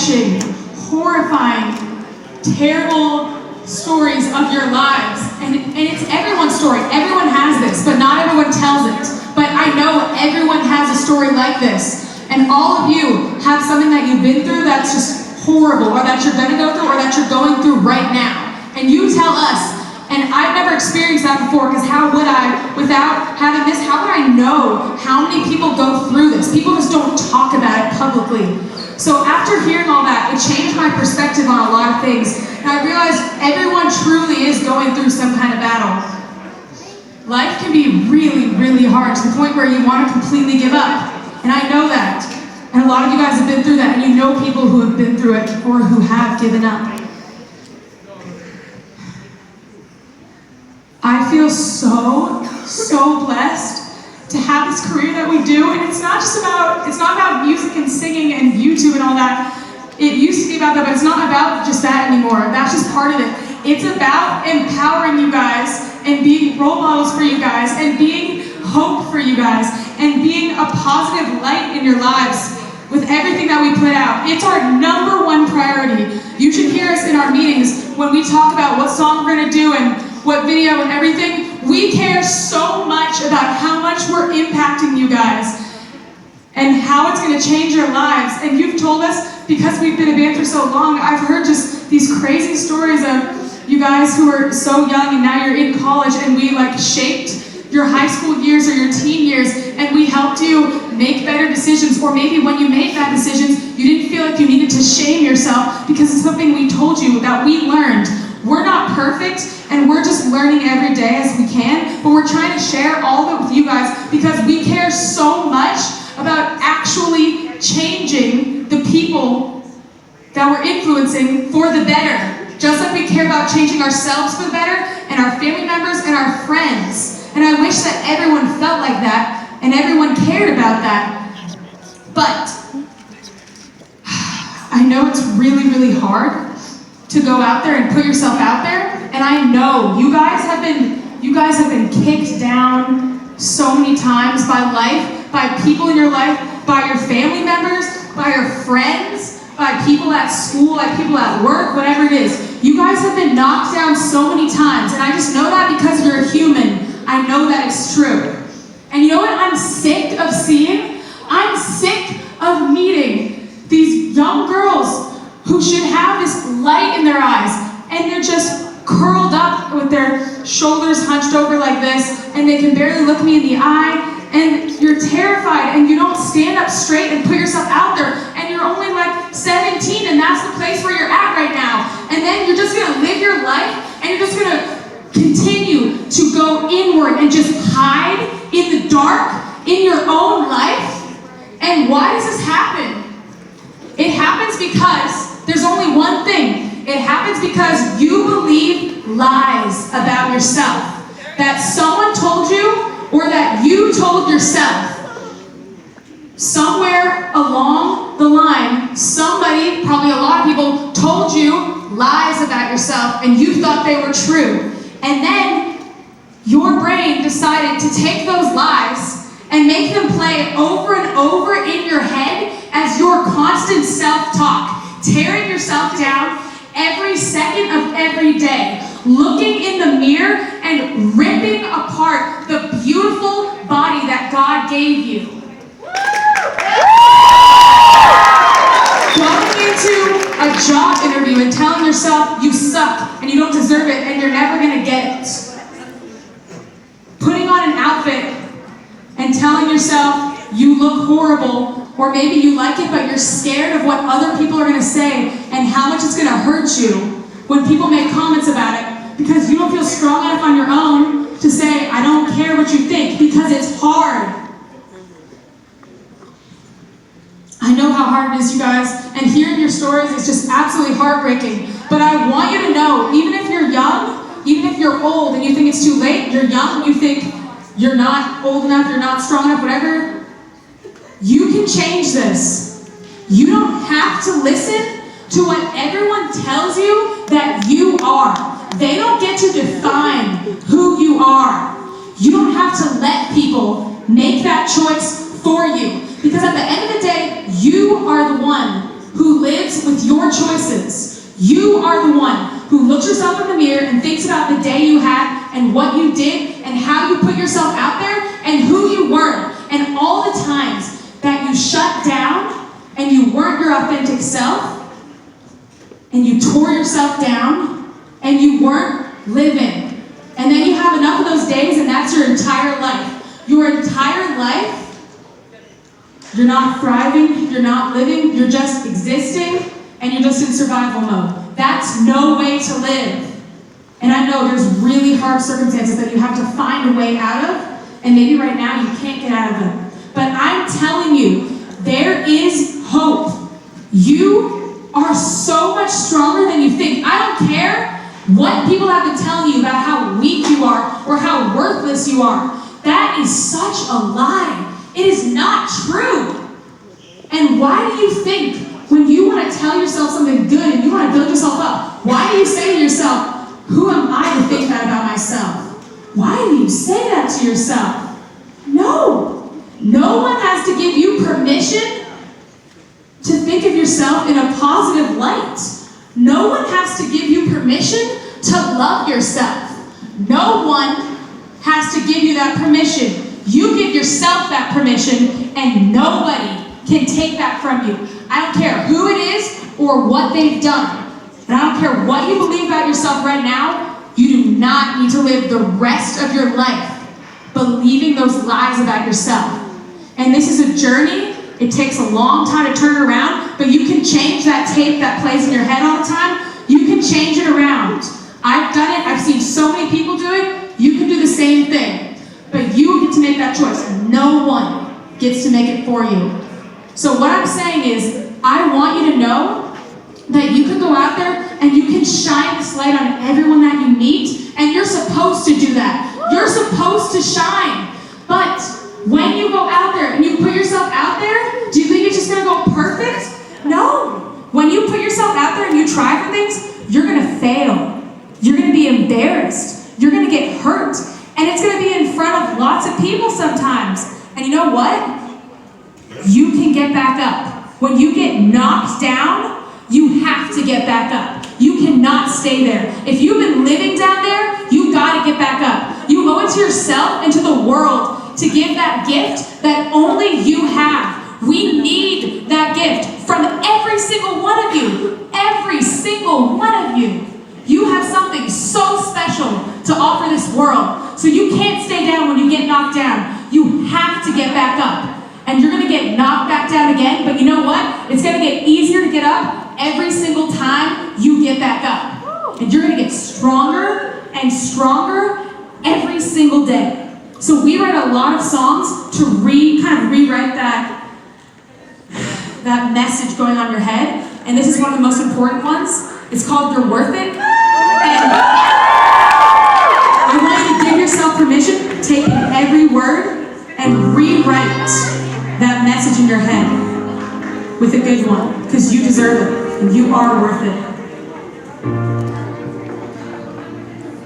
gut-wrenching, horrifying, terrible stories of your lives. And it's everyone's story. Everyone has this, but not everyone tells it. But I know everyone has a story like this. And all of you have something that you've been through that's just horrible, or that you're gonna go through, or that you're going through right now. And you tell us. And I've never experienced that before, because how would I, without having this, how would I know how many people go through this? People just don't talk about it publicly. So after hearing all that, it changed my perspective on a lot of things. And I realized everyone truly is going through some kind of battle. Life can be really, really hard, to the point where you want to completely give up. And I know that. And a lot of you guys have been through that, and you know people who have been through it, or who have given up. I feel so blessed to have this career that we do, and it's not about music and singing and YouTube and all that. It used to be about that, but it's not about just that anymore. That's just part of it. It's about empowering you guys, and being role models for you guys, and being hope for you guys, and being a positive light in your lives with everything that we put out. It's our #1 priority. You should hear us in our meetings when we talk about what song we're gonna do and what video and everything. We care so much about how much we're impacting you guys and how it's going to change your lives. And you've told us, because we've been a band for so long, I've heard just these crazy stories of you guys who are so young and now you're in college, and we like shaped your high school years or your teen years, and we helped you make better decisions. Or maybe when you made bad decisions, you didn't feel like you needed to shame yourself because it's something we told you that we learned. We're not perfect, and we're just learning every day as we can, but we're trying to share all of it with you guys because we care so much about actually changing the people that we're influencing for the better. Just like we care about changing ourselves for the better, and our family members and our friends. And I wish that everyone felt like that, and everyone cared about that. But I know it's really, really hard to go out there and put yourself out there. And I know you guys have been kicked down so many times by life, by people in your life, by your family members, by your friends, by people at school, by people at work, whatever it is. You guys have been knocked down so many times, and I just know that because you're a human. I know that it's true. And you know what I'm sick of seeing? I'm sick of meeting these young girls who should have this light in their eyes, and they're just curled up with their shoulders hunched over like this, and they can barely look me in the eye, and you're terrified, and you don't stand up straight and put yourself out there, and you're only like 17, and that's the place where you're at right now. And then you're just gonna live your life, and you're just gonna continue to go inward and just hide in the dark in your own life. And why does this happen? It happens because there's only one thing. It happens because you believe lies about yourself that someone told you, or that you told yourself. Somewhere along the line, somebody, probably a lot of people, told you lies about yourself, and you thought they were true. And then your brain decided to take those lies and make them play over and over in your head as your constant self-talk, tearing yourself down every second of every day, looking in the mirror and ripping apart the beautiful body that God gave you. Going into a job interview and telling yourself you suck and you don't deserve it and you're never gonna get it. Putting on an outfit and telling yourself you look horrible, or maybe you like it but you're scared of what other people are gonna say and how much it's gonna hurt you when people make comments about it, because you don't feel strong enough on your own to say, I don't care what you think, because it's hard. I know how hard it is, you guys, and hearing your stories is just absolutely heartbreaking. But I want you to know, even if you're young, even if you're old and you think it's too late, you're young, you think you're not old enough, you're not strong enough, whatever, you can change this. You don't have to listen to what everyone tells you that you are. They don't get to define who you are. You don't have to let people make that choice for you. Because at the end of the day, you are the one who lives with your choices. You are the one who looks yourself in the mirror and thinks about the day you had and what you did and how you put yourself out there and who you weren't. And all the times that you shut down and you weren't your authentic self and you tore yourself down and you weren't living. And then you have enough of those days and that's your entire life. Your entire life, you're not thriving, you're not living, you're just existing, and you're just in survival mode. That's no way to live. And I know there's really hard circumstances that you have to find a way out of, and maybe right now you can't get out of them. But I'm telling you, there is hope. You are so much stronger than you think. I don't care what people have been telling you about how weak you are or how worthless you are. That is such a lie. It is not true. And why do you think when you want to tell yourself something good and you want to build yourself up, why do you say to yourself, who am I to think that about myself? Why do you say that to yourself? No. No one has to give you permission to think of yourself in a positive light. No one has to give you permission to love yourself. No one has to give you that permission. You give yourself that permission, and nobody can take that from you. I don't care who it is or what they've done. And I don't care what you believe about yourself right now. You do not need to live the rest of your life believing those lies about yourself. And this is a journey. It takes a long time to turn around, but you can change that tape that plays in your head all the time. You can change it around. I've done it. I've seen so many people do it. You can do the same thing. But you get to make that choice. No one gets to make it for you. So what I'm saying is, I want you to know that you can go out there and you can shine this light on everyone that you meet, and you're supposed to do that. You're supposed to shine. But when you go out there and you put yourself out there, do you think it's just going to go perfect? No. When you put yourself out there and you try for things, you're going to fail. You're going to be embarrassed. You're going to get hurt. And it's going to be in front of lots of people sometimes. And you know what? You can get back up. When you get knocked down, you have to get back up. You cannot stay there. If you've been living down there, you got to get back up. You owe it to yourself and to the world to give that gift that only you have. We need that gift from every single one of you. Every single one of you. You have something so special to offer this world. So you can't stay down when you get knocked down. You have to get back up. And you're going to get knocked back down again, but you know what? It's going to get easier to get up every single time you get back up. And you're going to get stronger and stronger every single day. So we write a lot of songs to kind of rewrite that message going on in your head. And this is one of the most important ones. It's called You're Worth It. And I want you to give yourself permission, take every word, and rewrite that message in your head with a good one, because you deserve it, and you are worth it.